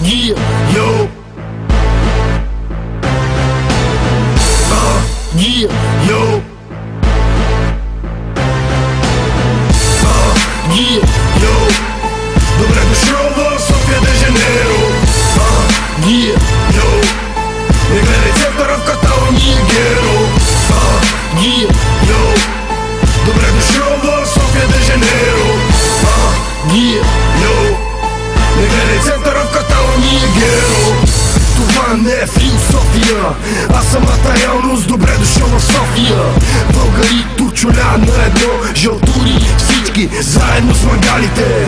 Yeah, yo. Yeah, yo. Yeah, yo. Добре дошъл в София де Жанейро. Yeah, yo. Не гледай центъра в Каталония, геро. Yeah, yo. Добре дошъл в София де Жанейро. Yeah, yo. Не гледай центъра в Каталония, геро. Това не е философия, а самата реалност. Добре дошъл в София. Българи, турчуля на едно, жълтури всички заедно с магалите.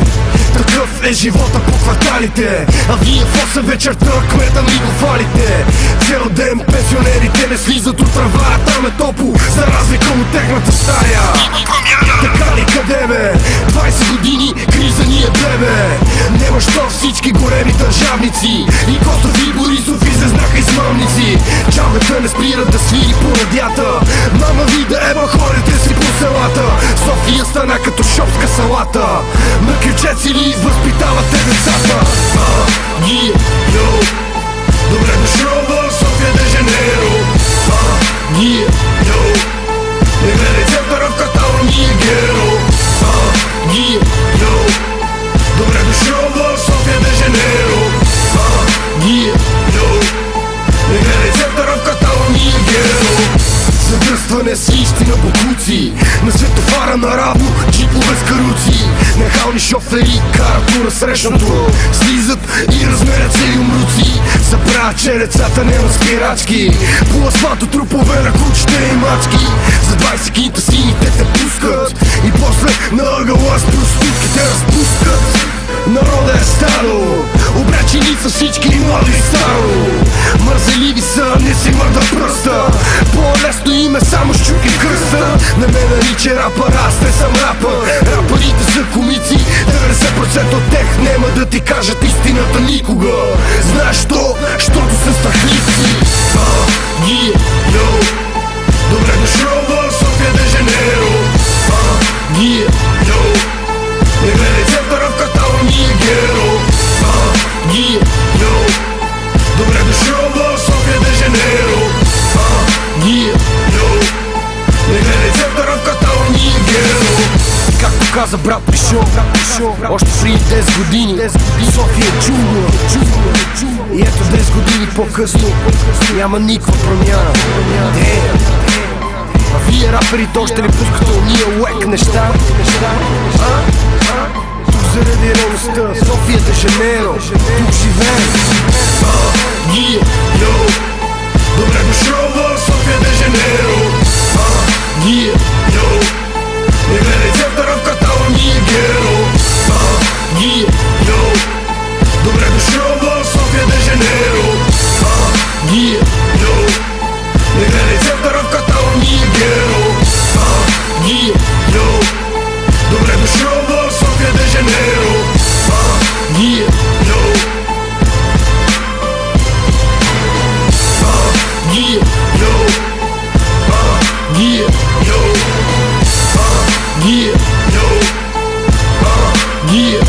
Такъв е живота по кварталите, а вие в 8 вечерта кмета ми го фалите. Цял ден пенсионерите не слизат от трава, там е топло, за разлика от техната стая. Така ли къде бе? 20 години криза ни е бебе. Нема що всички големи държавници и Костов и Борисов изрезнаха измамници. Чалгата не спират да свири по радията. Мама ви да еба хорите си по селата. София стана като шопска салата. На кючеци ли възпитавате децата? Yeah, yo. Добре дошъл в София де Жанейро. Yeah, yo. Не гледай центъра в Каталония, геро. Yeah, yo. Добре дошъл в София де Жанейро. Yeah, yo. Не гледай центъра в Каталония, геро. Задръстване с истина бокуци, на светофара наравно джипове с каруци. Нахални шофери карат по насрещното, слизат и размерят се юмруци. Забравят, че децата нямат спирачки, по асфалто трупове на кучета и мачки. За 20 кинта сините те пускат и после на ъгъла с простутките разпускат. Народа е стадо, обречени са всички и младо и старо. Мързеливи са, не си мърда пръста, по-лесно им е само щуки в кръста. Не ме нарича рапър, аз не съм рапър. Рапърите са комици, 90% от тях няма да ти кажат истината никога. Знаеш що? Щото са страхливци. Yeah, yo. Добре дошъл в София де Жанейро. Yeah, yo. Не гледай центъра в Каталония, геро. Yeah, yo. Добре дошъл в София де Жанейро. Yeah, yo. Не гледай центъра в Каталония, геро. Както каза брат Пишо, още преди 10 години София е джунгла. И ето 10 години по-късно няма никаква промяна. А вие раперите още ли пускате уния уек неща? Тук заради реалността, София де Жанейро, тук живеем. Yeah, yo. Добре дошъл в София де Жанейро. Yeah, yo. Не гледай центъра в Каталония, геро. Yeah, yo. Добре дошъл в София де Жанейро. Yeah, yo. Не гледай центъра в Каталония, геро. Yeah, yo. Добре дошъл в София де Жанейро. Yeah, yo. Yeah, yo. Yeah, yo. Yeah, yo. Yeah.